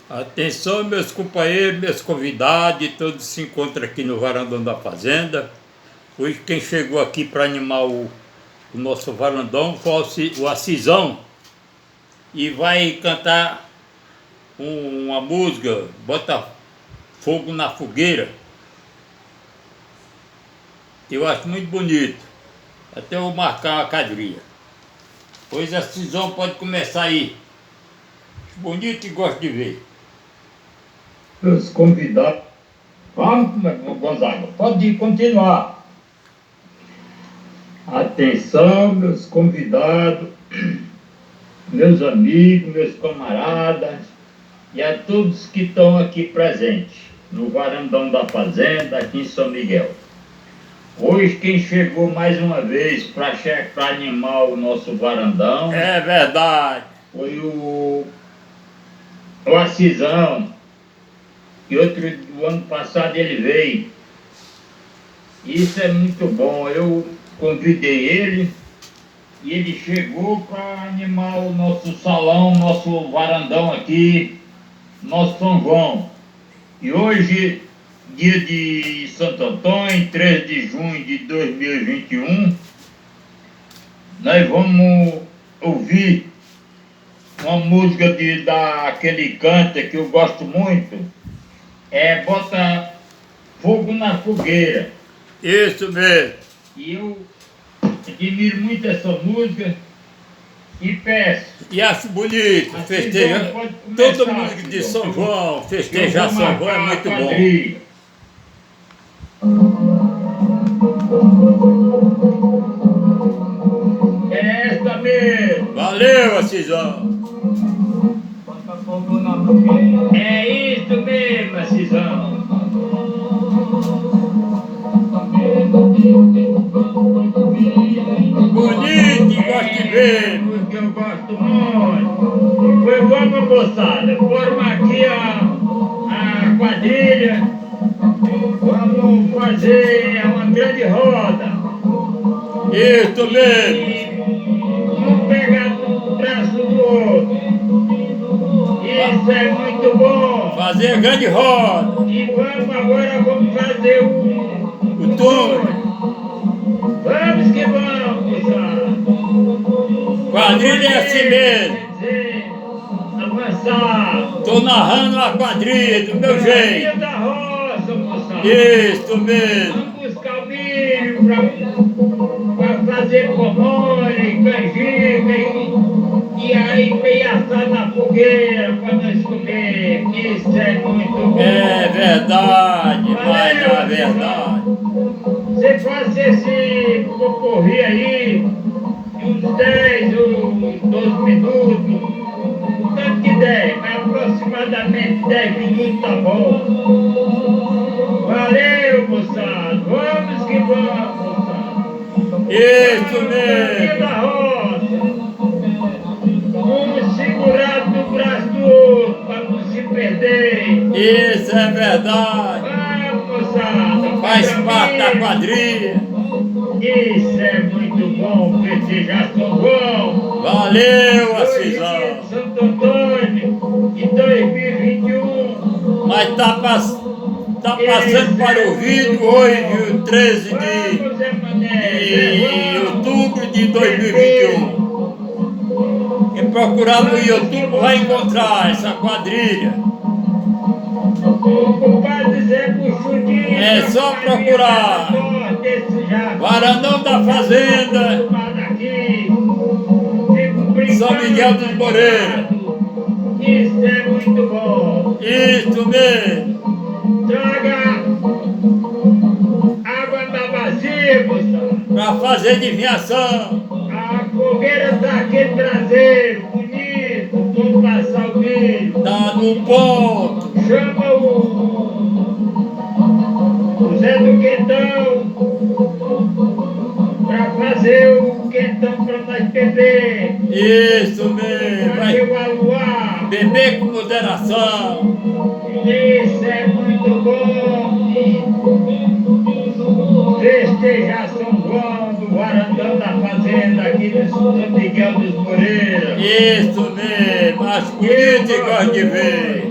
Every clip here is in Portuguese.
Atenção, meus companheiros, meus convidados, todos se encontram aqui no Varandão da Fazenda. Hoje quem chegou aqui para animar o nosso varandão foi o Assizão e vai cantar uma música, Bota Fogo na Fogueira. Eu acho muito bonito. Até vou marcar uma quadrilha. Pois Assizão pode começar aí. Bonito e gosto de ver. Os convidados. Vamos, Gonzaga, pode continuar. Atenção, meus convidados, meus amigos, meus camaradas e a todos que estão aqui presentes no Varandão da Fazenda, aqui em São Miguel. Hoje quem chegou mais uma vez para animar o nosso varandão É verdade. foi o Assizão, que o ano passado ele veio. Isso é muito bom. Eu convidei ele e ele chegou para animar o nosso salão, nosso varandão aqui, nosso São João. E hoje, dia de Santo Antônio, 3 de junho de 2021, nós vamos ouvir uma música daquele canta que eu gosto muito, Bota Fogo na Fogueira. Isso mesmo. E eu admiro muito essa música e peço. E acho bonito, festejar. Todo mundo de São João, festejar São João é muito bom. É esta mesmo. Valeu, Assizão. É isso mesmo, Assizão. Bonito e gosto de ver. Porque eu gosto muito. Foi vamos, moçada. Forma aqui a quadrilha. Vamos fazer uma grande roda. Isso mesmo. Um pegar no braço do outro. Isso é muito bom. Fazer grande roda. E vamos fazer O túnel. Vamos que vamos, moçada. Quadrilha é assim mesmo. Avançar. Tô narrando a quadrilha do meu jeito. Da roça, moçada. Isso mesmo. Vamos buscar o milho pra fazer comole, canjica e aí assar na fogueira pra nós comer. Isso é muito bom. É verdade, mas não é verdade. Você faz esse pocorri aí, uns 10 ou 12 minutos, tanto que der, mas aproximadamente 10 minutos tá bom. Valeu, moçada, vamos que vamos, moçada. Isso Vamos mesmo. da roça, vamos segurar no braço do outro para não se perder. Isso é verdade. Vamos, moçada, Faz parte da quadrilha. Isso é muito bom, festejar São João. Valeu, Hoje Assizão. é dia de Santo Antônio de 2021. Mas tá passando para o vídeo hoje, o 13 de outubro de 2021. Quem procurar no YouTube vai encontrar essa quadrilha. O compadre Zé Buchudinho. É só procurar. Varandão da Fazenda, São Miguel dos Moreira. Isso é muito bom. Isso mesmo. Traga água na bacia, moçada. Para fazer adivinhação. A fogueira tá aquele traseiro, bonito, vamos passar o milho. Tá no ponto. Chama o Zé do Quentão pra fazer o quentão pra nós beber. Isso mesmo. Pra Vai evaluar. beber com moderação. Isso é muito bom. Festejar São João do Varandão da Fazenda aqui no São Miguel dos Moreira. Isso mesmo. Acho bonito e gosto de ver.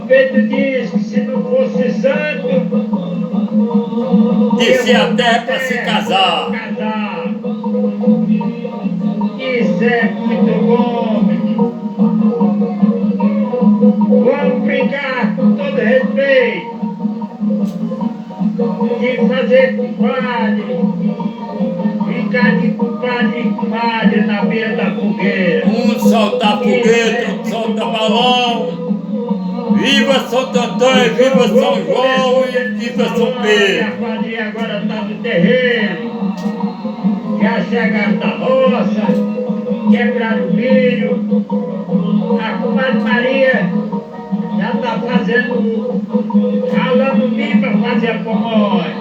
Pedro diz que se não fosse santo, descia a terra para se casar. Isso é muito bom, menino. Vamos brincar com todo respeito de fazer compadre, brincar de compadre e comadre na beira da fogueira. Um solta foguete, outro solta balão. Viva Santo Antônio, viva São João e viva São Pedro. A quadrilha agora está no terreiro. Já chegaram da roça, quebraram o milho. A comadre Maria já está fazendo, ralando milho para fazer a pamonha.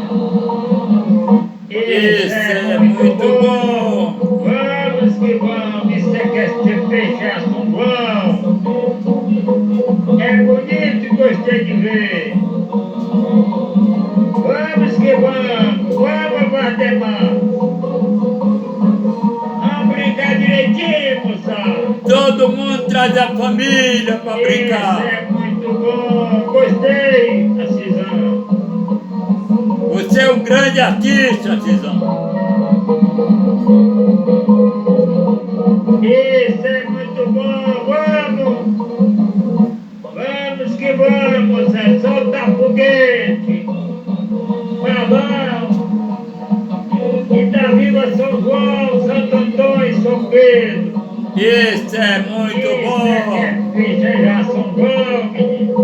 Isso é muito bom. Vamos que vamos, isso é que é se fechar São João. É bonito e gostei de ver. Vamos que vamos, Valdemar. Vamos brincar direitinho, moçada. Todo mundo traz a família para brincar. Isso é muito bom, gostei, Assisão. Você é um grande artista, Assisão. Isso é muito bom, vamos! Vamos que vamos, é soltar foguete, balão, e tá viva São João, Santo Antônio e São Pedro. Isso é muito bom. Festejar São João, menino.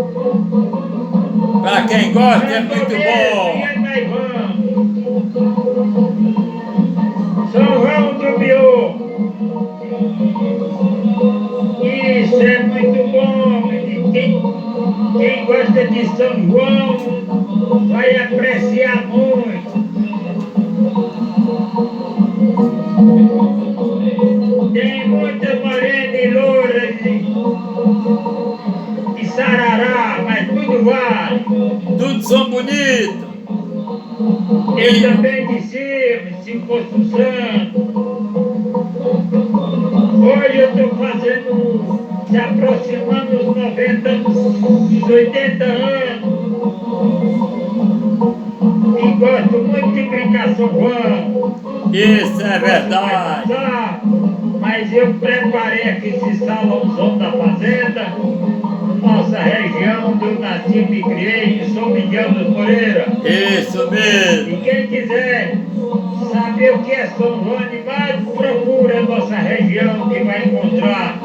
Para quem gosta é muito bom. E vamos. São João do Biô. Isso é muito bom, menino. Quem gosta de São João vai apreciar muito. Tem muita morena e loura de sarará, mas tudo vale. Tudo são bonitos. Ele também de cima, se fosse um santo. Hoje eu estou fazendo, se aproximando dos 90 anos, dos 80 anos. E gosto muito de brincar São João. Isso é verdade. Mas eu preparei aqui esse salãozão da fazenda, nossa região onde eu nasci e me criei, em São Miguel dos Moreira. Isso mesmo. E quem quiser saber o que é São João Animado, procura a nossa região que vai encontrar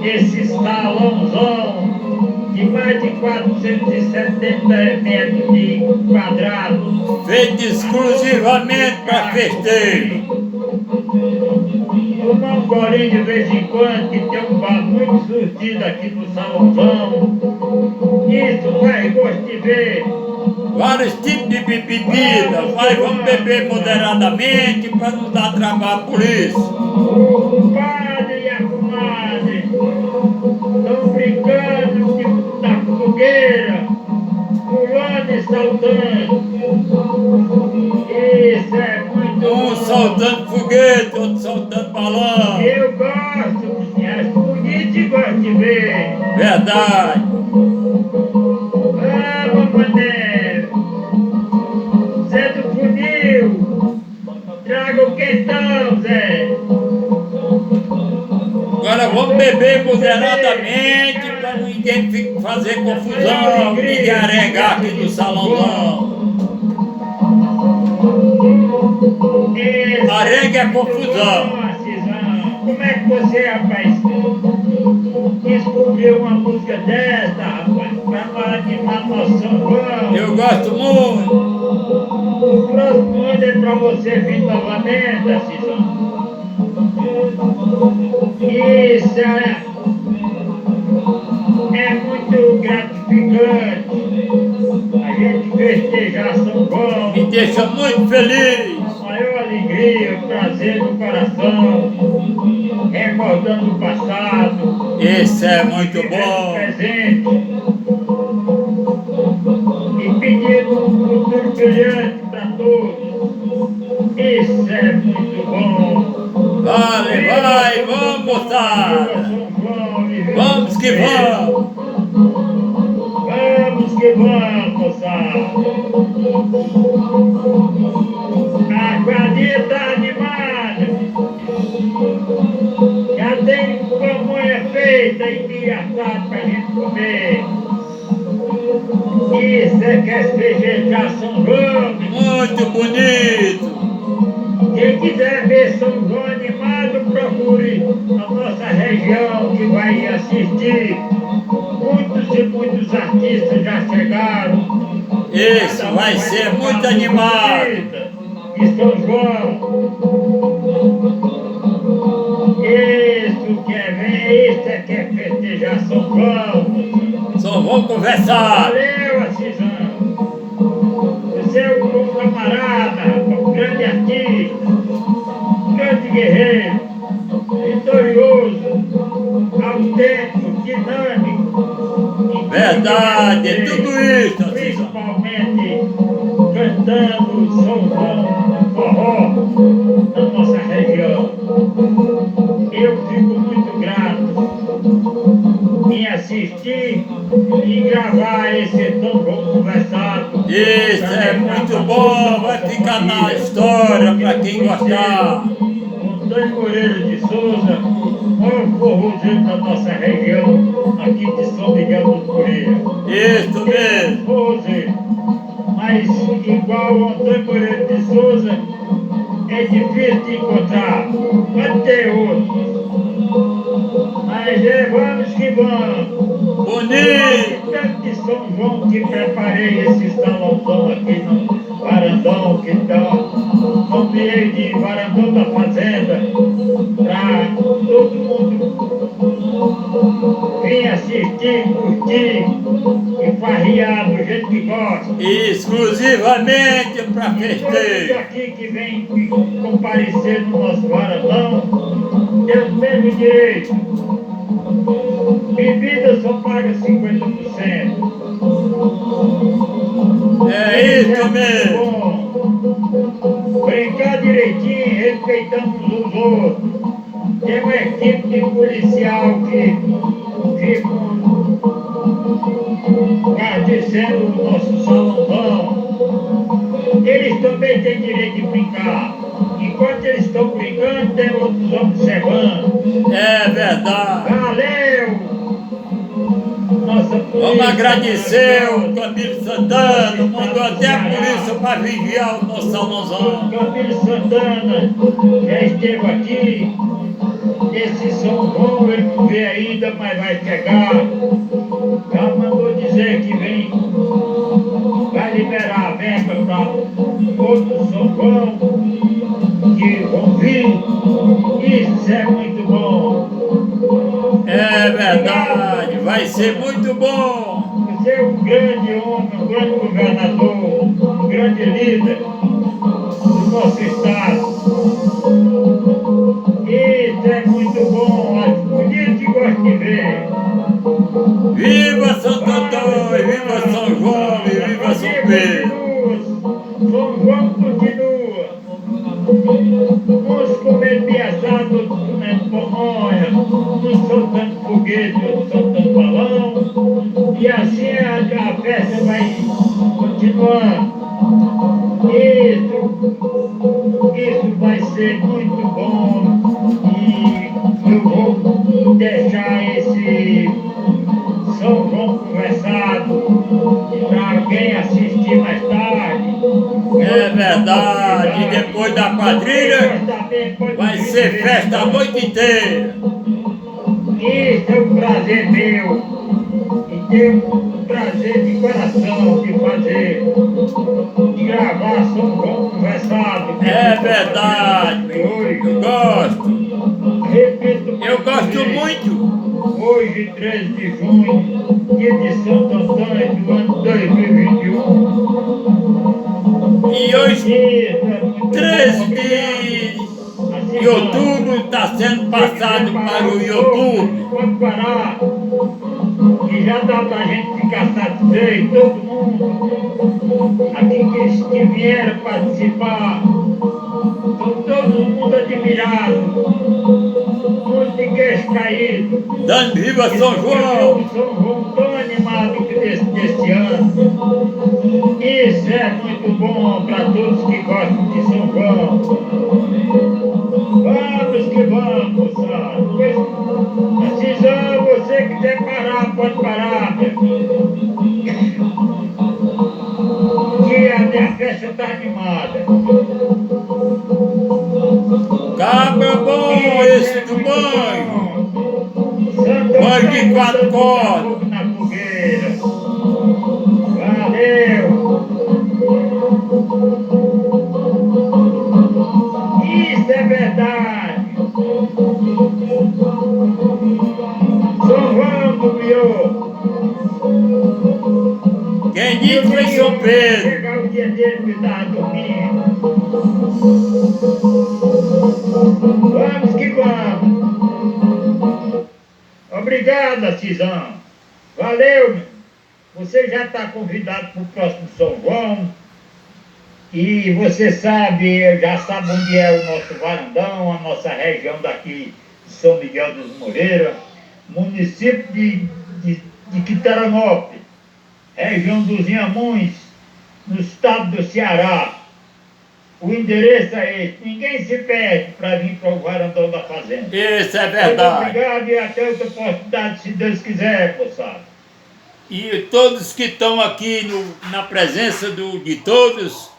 esse salãozão de mais de 470 metros de quadrado. Feito exclusivamente para festeiro. Tomar um golinho de vez em quando, que tem um bar muito surtido aqui no salãozão. Isso faz gosto de ver. Vários tipos de bebida, mas vamos beber moderadamente para não dar trabalho por isso. O padre e a comadre estão brincando na fogueira, pulando e saltando. Isso é muito bom. Um soltando foguete, outro soltando balão. Eu gosto, acho bonito e gosto de ver. Verdade. Vamos, mané. Zé do Funil, traga o quentão, Zé. Agora vamos beber moderadamente para ninguém fazer confusão, ninguém arengar aqui no salãozão. Arenga é confusão. Como é que você, rapaz, descobriu uma música dessa, rapaz, para animar nosso São João? Eu gosto muito. O próximo ano é para você vir novamente, Assisão. Isso é muito gratificante. A gente festejar São João. Me deixa muito feliz. A maior alegria, prazer no coração, recordando o passado. Isso é muito bom. Presente. E pedindo um futuro brilhante para todos. Isso é muito bom. Vai, vamos, moçada. Vamos que vamos. vamos, moçada. A quadrilha tá animada. Já tem pamonha feita e milho assado pra gente comer. E você quer festejar São João? Muito bonito. Quem quiser ver São João animado, procure a nossa região que vai assistir. Muitos e muitos artistas já chegaram. Isso vai ser muito animado. De São João. Isso que é ver, isso é que é festejar São João. Só vou conversar. Valeu, Assisão. Você é um bom camarada, um grande artista, um grande guerreiro, vitorioso, autêntico, dinâmico. Verdade, é tudo isso, Assisão. Principalmente cantando São João, forró, na nossa região. Eu fico muito grato em assistir e gravar esse São João conversado. Isso é muito bom, vai ficar na história para quem gostar. Antônio Moreira de Souza, maior forrozeiro da nossa região, aqui de São Miguel do Coreia. Isso mesmo. Forrozeiro. Mas igual o Antônio Moreira de Souza, é difícil de encontrar. Pode ter outros. Mas vamos que vamos. Bonito. Tanto de São João que preparei esse salãozão aqui no varandão, que está no meio de varandão da fazenda, para todo mundo vir assistir, curtir e farrear do jeito que gosta. Exclusivamente para Todos festejo. aqui que vem comparecer no nosso varandão tem os mesmos direitos. Bebida só paga 50%. É isso mesmo. Bom. Brincar direitinho, respeitando uns os outros. Tem uma equipe de policial que fica guardecendo o nosso salãozão. Eles também têm direito de brincar. Enquanto eles estão brincando, tem outros observando. É verdade. Valeu! Nossa polícia. Vamos agradecer o Camilo Santana, mandou até a polícia para vigiar o nosso salãozão. Camilo Santana já esteve aqui. Esse São João ele não vê ainda, mas vai chegar. Já mandou dizer que vem, vai liberar a verba para outro São João que vão vir. Isso é muito bom. É verdade, vai ser muito bom. Você é um grande homem, um grande governador, um grande líder do nosso estado. Isso é muito bom, as políticos gostam de ver. Viva Santo Antônio, viva São João e viva São Pedro. São João continua. Uns comendo piaçado, outros comendo pamonha, uns soltando foguete, outros soltando balão. E assim a festa vai continuando. Isso vai ser muito bom. E eu vou deixar esse São João conversado para alguém assistir mais tarde. É verdade, e depois da quadrilha vai ser festa a noite inteira. Isso é um prazer meu. E tenho um prazer de coração de fazer, de gravar São João conversado. É verdade, eu gosto. Repito, Eu gosto muito. Hoje, 13 de junho, dia de Santo Antônio do ano 2021. E hoje, Isso é muito 13 bom. de outubro, está sendo passado para o YouTube. Pode parar, que já dá pra gente ficar satisfeito, todo mundo. Aqui que vieram participar, estão todo mundo admirado, mundo de queixo caído. Dando viva São João. São João tão animado que desse deste ano. Isso é muito bom para todos que gostam de São João. Vamos que vamos, sabe? Cisão, você que quer parar, pode parar, meu filho. Que a minha festa está animada. Cabra bom esse do banho. Banho de 4 cordas. Na fogueira. Valeu. Isso é verdade. São João do Miô. Quem disse foi São Pedro. Chegar o dia dele que estava dormindo. Vamos que vamos. Obrigado, Cisão. Valeu, meu. Você já está convidado para o próximo São João. E você sabe, já sabe onde é o nosso varandão, a nossa região daqui de São Miguel dos Moreiras, município de Quitaranópolis, região dos Inhamuns, no estado do Ceará. O endereço é esse. Ninguém se perde para vir para o varandão da fazenda. Isso é verdade. Muito obrigado e até outra oportunidade, se Deus quiser, moçada. E todos que estão aqui na presença de todos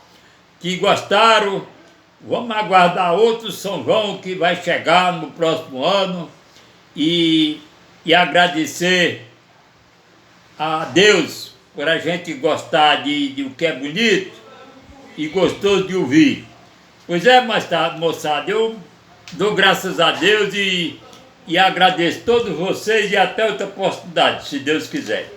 que gostaram, vamos aguardar outro São João que vai chegar no próximo ano e agradecer a Deus por a gente gostar de o que é bonito e gostoso de ouvir. Pois é, moçada, eu dou graças a Deus e agradeço todos vocês e até outra oportunidade, se Deus quiser.